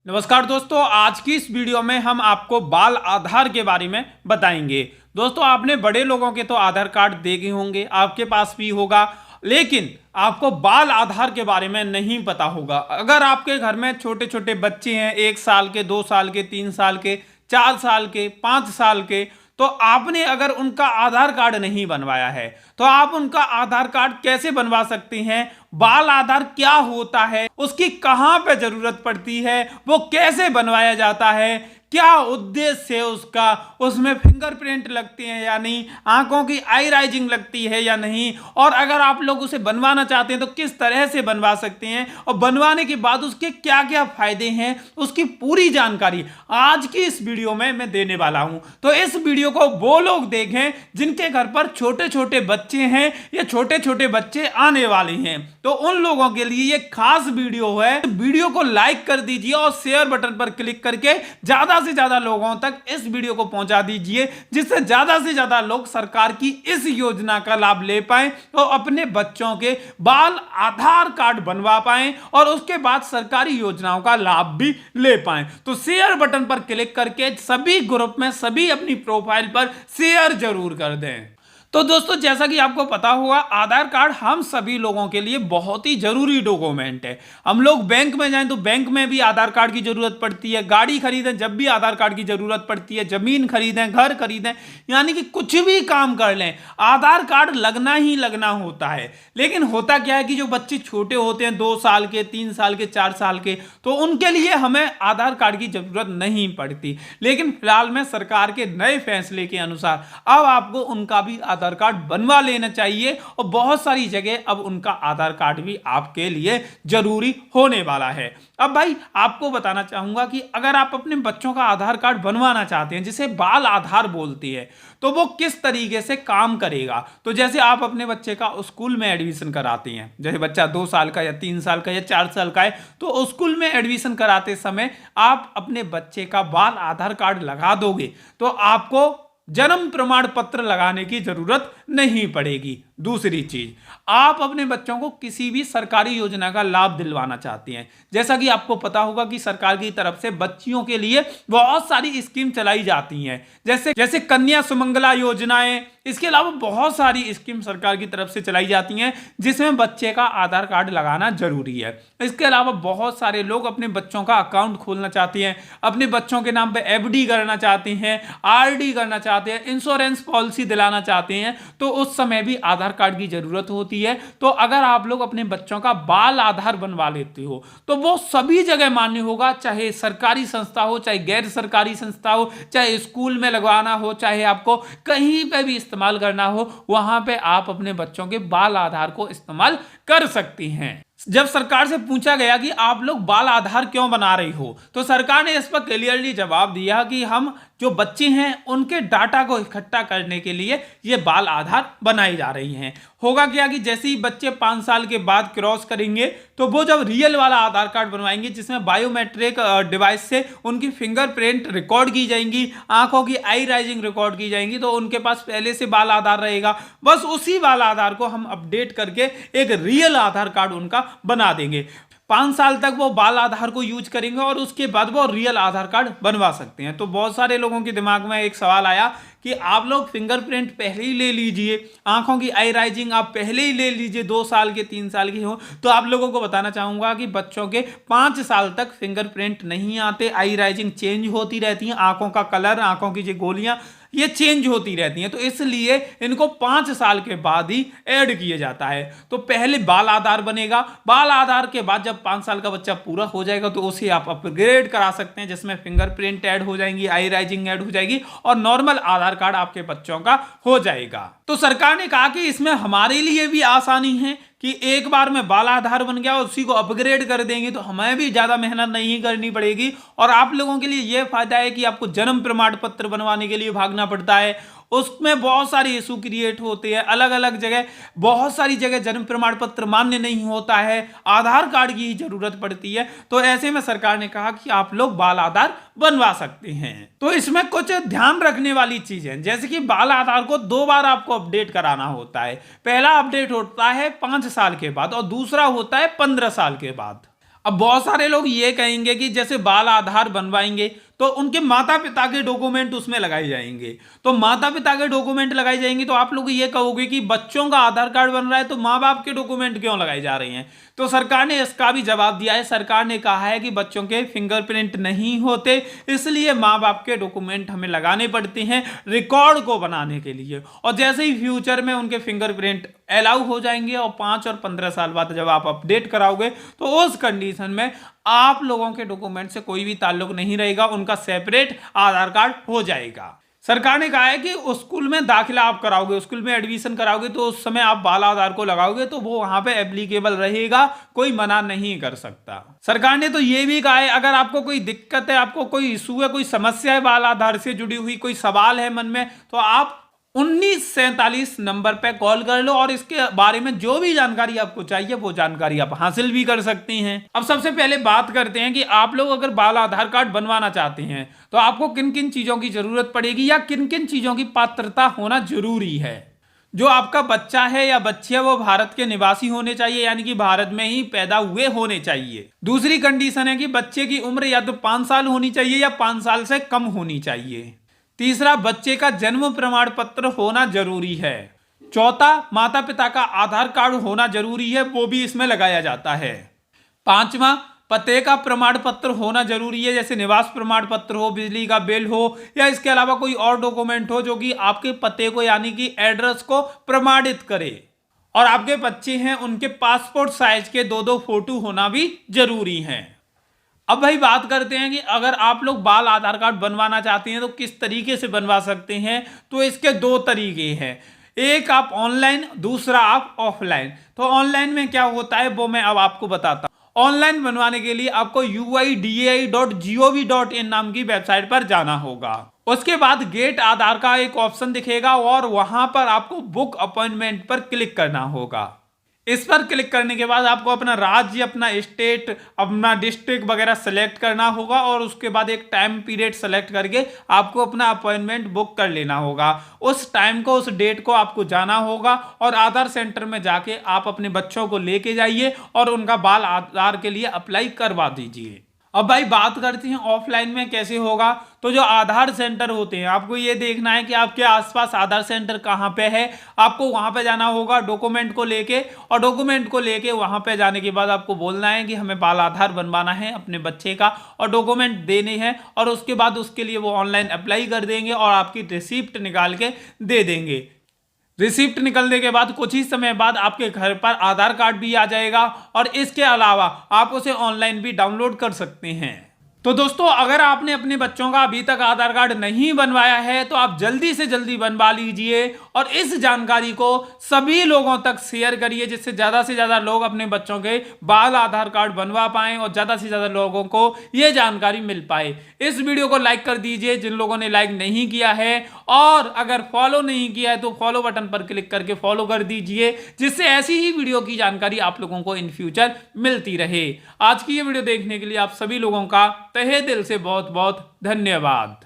नमस्कार दोस्तों, आज की इस वीडियो में हम आपको बाल आधार के बारे में बताएंगे। दोस्तों, आपने बड़े लोगों के तो आधार कार्ड देखे होंगे, आपके पास भी होगा, लेकिन आपको बाल आधार के बारे में नहीं पता होगा। अगर आपके घर में छोटे छोटे बच्चे हैं, 1 साल के, 2 साल के, 3 साल के, 4 साल के, 5 साल के, तो आपने अगर उनका आधार कार्ड नहीं बनवाया है तो आप उनका आधार कार्ड कैसे बनवा सकते हैं, बाल आधार क्या होता है, उसकी कहां पे जरूरत पड़ती है, वो कैसे बनवाया जाता है, क्या उद्देश्य है उसका, उसमें फिंगरप्रिंट लगते हैं या नहीं, आंखों की आई राइजिंग लगती है या नहीं, और अगर आप लोग उसे बनवाना चाहते हैं तो किस तरह से बनवा सकते हैं, और बनवाने के बाद उसके क्या क्या फायदे हैं, उसकी पूरी जानकारी आज की इस वीडियो में मैं देने वाला हूं। तो इस वीडियो को वो लोग देखें जिनके घर पर छोटे छोटे बच्चे हैं या छोटे छोटे बच्चे आने वाले हैं, तो उन लोगों के लिए ये खास वीडियो है। वीडियो को लाइक कर दीजिए और शेयर बटन पर क्लिक करके ज्यादा से ज्यादा लोगों तक इस वीडियो को पहुंचा दीजिए, जिससे ज्यादा से ज्यादा लोग सरकार की इस योजना का लाभ ले पाएं और अपने बच्चों के बाल आधार कार्ड बनवा पाएं और उसके बाद सरकारी योजनाओं का लाभ भी ले पाएं। तो शेयर बटन पर क्लिक करके सभी ग्रुप में, सभी अपनी प्रोफाइल पर शेयर जरूर कर दें। तो दोस्तों, जैसा कि आपको पता होगा, आधार कार्ड हम सभी लोगों के लिए बहुत ही जरूरी डॉक्यूमेंट है। हम लोग बैंक में जाएं तो बैंक में भी आधार कार्ड की जरूरत पड़ती है, गाड़ी खरीदें जब भी आधार कार्ड की जरूरत पड़ती है, जमीन खरीदें, घर खरीदें, यानी कि कुछ भी काम कर लें आधार कार्ड लगना ही लगना होता है। लेकिन होता क्या है कि जो बच्चे छोटे होते हैं, 2 साल के, 3 साल के, 4 साल के, तो उनके लिए हमें आधार कार्ड की जरूरत नहीं पड़ती। लेकिन फिलहाल में सरकार के नए फैसले के अनुसार अब आपको उनका भी आधार कार्ड बनवा लेना चाहिए और बहुत सारी जगह अब उनका आधार कार्ड भी आपके लिए जरूरी होने वाला है। अब भाई आपको बताना चाहूंगा कि अगर आप अपने बच्चों का आधार कार्ड बनवाना चाहते हैं, जिसे बाल आधार बोलते हैं, तो वो किस तरीके से काम करेगा। तो जैसे आप अपने बच्चे का स्कूल में एडमिशन कराते हैं, जैसे बच्चा 2 साल का या 3 साल का या 4 साल का है, तो स्कूल में एडमिशन कराते समय आप अपने बच्चे का बाल आधार कार्ड लगा दोगे तो आपको जन्म प्रमाण पत्र लगाने की जरूरत नहीं पड़ेगी। दूसरी चीज, आप अपने बच्चों को किसी भी सरकारी योजना का लाभ दिलवाना चाहते हैं, जैसा कि आपको पता होगा कि सरकार की तरफ से बच्चियों के लिए बहुत सारी स्कीम चलाई जाती हैं, जैसे जैसे कन्या सुमंगला योजनाएं, इसके अलावा बहुत सारी स्कीम सरकार की तरफ से चलाई जाती हैं जिसमें बच्चे का आधार कार्ड लगाना जरूरी है। इसके अलावा बहुत सारे लोग अपने बच्चों का अकाउंट खोलना चाहते हैं, अपने बच्चों के नाम पे एफडी करना चाहते हैं, आरडी करना चाहते हैं, इंश्योरेंस पॉलिसी दिलाना चाहते हैं, तो उस समय भी आधार कार्ड की जरूरत होती है। तो अगर आप लोग अपने बच्चों का बाल आधार बनवा लेते हो तो वो सभी जगह मान्य होगा, चाहे सरकारी संस्था हो, चाहे गैर सरकारी संस्था हो, चाहे स्कूल में लगवाना हो, चाहे आपको कहीं पे भी इस्तेमाल करना हो, वहां पे आप अपने बच्चों के बाल आधार को इस्तेमाल कर सकती हैं। जब सरकार से पूछा गया कि आप लोग बाल आधार क्यों बना रही हो, तो सरकार ने इस पर क्लियरली जवाब दिया कि हम जो बच्चे हैं उनके डाटा को इकट्ठा करने के लिए ये बाल आधार बनाई जा रही हैं। होगा क्या कि जैसे ही बच्चे 5 साल के बाद क्रॉस करेंगे तो वो जब रियल वाला आधार कार्ड बनवाएंगे, जिसमें बायोमेट्रिक डिवाइस से उनकी फिंगरप्रिंट रिकॉर्ड की जाएंगी, आंखों की आई राइजिंग रिकॉर्ड की जाएंगी, तो उनके पास पहले से बाल आधार रहेगा। बस उसी बाल आधार को हम अपडेट करके एक रियल आधार कार्ड उनका बना देंगे। 5 साल तक वो बाल आधार को यूज करेंगे और उसके बाद वो रियल आधार कार्ड बनवा सकते हैं। तो बहुत सारे लोगों के दिमाग में एक सवाल आया कि आप लोग फिंगरप्रिंट पहले ही ले लीजिए, आंखों की आई राइजिंग आप पहले ही ले लीजिए, 2 साल के, 3 साल के हो। तो आप लोगों को बताना चाहूंगा कि बच्चों के 5 साल तक फिंगरप्रिंट नहीं आते, आई राइजिंग चेंज होती रहती है, आंखों का कलर, आंखों की जो गोलियां ये चेंज होती रहती हैं, तो इसलिए इनको 5 साल के बाद ही ऐड किया जाता है। तो पहले बाल आधार बनेगा, बाल आधार के बाद जब 5 साल का बच्चा पूरा हो जाएगा तो उसे आप अपग्रेड करा सकते हैं, जिसमें फिंगरप्रिंट ऐड हो जाएंगी, आई राइजिंग ऐड हो जाएगी और नॉर्मल आधार कार्ड आपके बच्चों का हो जाएगा। तो सरकार ने कहा कि इसमें हमारे लिए भी आसानी है कि एक बार में बाल आधार बन गया और उसी को अपग्रेड कर देंगे तो हमें भी ज्यादा मेहनत नहीं करनी पड़ेगी, और आप लोगों के लिए यह फायदा है कि आपको जन्म प्रमाण पत्र बनवाने के लिए भागना पड़ता है, उसमें बहुत सारे इशू क्रिएट होते हैं, अलग अलग जगह, बहुत सारी जगह जन्म प्रमाण पत्र मान्य नहीं होता है, आधार कार्ड की ही जरूरत पड़ती है। तो ऐसे में सरकार ने कहा कि आप लोग बाल आधार बनवा सकते हैं। तो इसमें कुछ ध्यान रखने वाली चीजें, जैसे कि बाल आधार को 2 बार आपको अपडेट कराना होता है। पहला अपडेट होता है 5 साल के बाद और दूसरा होता है 15 साल के बाद। अब बहुत सारे लोग ये कहेंगे कि जैसे बाल आधार बनवाएंगे तो उनके माता पिता के डॉक्यूमेंट उसमें लगाए जाएंगे, तो माता पिता के डॉक्यूमेंट लगाए जाएंगे तो आप लोग ये कहोगे कि बच्चों का आधार कार्ड बन रहा है तो माँ बाप के डॉक्यूमेंट क्यों लगाए जा रहे हैं। तो सरकार ने इसका भी जवाब दिया है। सरकार ने कहा है कि बच्चों के फिंगरप्रिंट नहीं होते, इसलिए माँ बाप के डॉक्यूमेंट हमें लगाने पड़ते हैं रिकॉर्ड को बनाने के लिए। और जैसे ही फ्यूचर में उनके फिंगरप्रिंट अलाउ हो जाएंगे और 5 और 15 साल बाद जब आप अपडेट कराओगे तो उस कंडीशन में आप लोगों के डॉक्यूमेंट से कोई भी ताल्लुक नहीं रहेगा, उनका सेपरेट आधार कार्ड हो जाएगा। सरकार ने कहा है कि उस स्कूल में दाखिला आप कराओगे, स्कूल में एडमिशन कराओगे तो उस समय आप बाल आधार को लगाओगे तो वो वहां पे एप्लीकेबल रहेगा, कोई मना नहीं कर सकता। सरकार ने तो ये भी कहा है अगर आपको कोई दिक्कत है, आपको कोई इशू है, कोई समस्या है बाल आधार से जुड़ी हुई, कोई सवाल है मन में, तो आप 1947 नंबर पे कॉल कर लो और इसके बारे में जो भी जानकारी आपको चाहिए वो जानकारी आप हासिल भी कर सकती हैं। अब सबसे पहले बात करते हैं कि आप लोग अगर बाल आधार कार्ड बनवाना चाहते हैं तो आपको किन किन चीजों की जरूरत पड़ेगी या किन किन चीजों की पात्रता होना जरूरी है। जो आपका बच्चा है या बच्ची है वो भारत के निवासी होने चाहिए, यानी कि भारत में ही पैदा हुए होने चाहिए। दूसरी कंडीशन है कि बच्चे की उम्र या तो 5 साल होनी चाहिए या 5 साल से कम होनी चाहिए। तीसरा, बच्चे का जन्म प्रमाण पत्र होना जरूरी है। चौथा, माता पिता का आधार कार्ड होना जरूरी है, वो भी इसमें लगाया जाता है। पांचवा, पते का प्रमाण पत्र होना जरूरी है, जैसे निवास प्रमाण पत्र हो, बिजली का बिल हो या इसके अलावा कोई और डॉक्यूमेंट हो जो कि आपके पते को यानी कि एड्रेस को प्रमाणित करे। और आपके बच्चे हैं उनके पासपोर्ट साइज के 2-2 फोटो होना भी जरूरी है। अब भाई बात करते हैं कि अगर आप लोग बाल आधार कार्ड बनवाना चाहते हैं तो किस तरीके से बनवा सकते हैं। तो इसके 2 तरीके हैं, एक आप ऑनलाइन, दूसरा आप ऑफलाइन। तो ऑनलाइन में क्या होता है वो मैं अब आपको बताता हूं। ऑनलाइन बनवाने के लिए आपको uidai.gov.in नाम की वेबसाइट पर जाना होगा। उसके बाद गेट आधार का एक ऑप्शन दिखेगा और वहां पर आपको बुक अपॉइंटमेंट पर क्लिक करना होगा। इस पर क्लिक करने के बाद आपको अपना राज्य, अपना स्टेट, अपना डिस्ट्रिक्ट वगैरह सेलेक्ट करना होगा और उसके बाद एक टाइम पीरियड सेलेक्ट करके आपको अपना अपॉइंटमेंट बुक कर लेना होगा। उस टाइम को, उस डेट को आपको जाना होगा और आधार सेंटर में जाके आप अपने बच्चों को लेके जाइए और उनका बाल आधार के लिए अप्लाई करवा दीजिए। अब भाई बात करते हैं ऑफलाइन में कैसे होगा। तो जो आधार सेंटर होते हैं आपको ये देखना है कि आपके आसपास आधार सेंटर कहाँ पे है। आपको वहां पे जाना होगा डॉक्यूमेंट को लेके, और डॉक्यूमेंट को लेके वहां पे जाने के बाद आपको बोलना है कि हमें बाल आधार बनवाना है अपने बच्चे का और डॉक्यूमेंट देने हैं, और उसके बाद उसके लिए वो ऑनलाइन अप्लाई कर देंगे और आपकी रिसिप्ट निकाल के दे देंगे। रिसिप्ट निकलने के बाद कुछ ही समय बाद आपके घर पर आधार कार्ड भी आ जाएगा और इसके अलावा आप उसे ऑनलाइन भी डाउनलोड कर सकते हैं। तो दोस्तों, अगर आपने अपने बच्चों का अभी तक आधार कार्ड नहीं बनवाया है तो आप जल्दी से जल्दी बनवा लीजिए और इस जानकारी को सभी लोगों तक शेयर करिए, जिससे ज्यादा से ज्यादा लोग अपने बच्चों के बाल आधार कार्ड बनवा पाएं और ज्यादा से ज्यादा लोगों को यह जानकारी मिल पाए। इस वीडियो को लाइक कर दीजिए जिन लोगों ने लाइक नहीं किया है, और अगर फॉलो नहीं किया है तो फॉलो बटन पर क्लिक करके फॉलो कर दीजिए, जिससे ऐसी ही वीडियो की जानकारी आप लोगों को इन फ्यूचर मिलती रहे। आज की ये वीडियो देखने के लिए आप सभी लोगों का तहे दिल से बहुत बहुत धन्यवाद।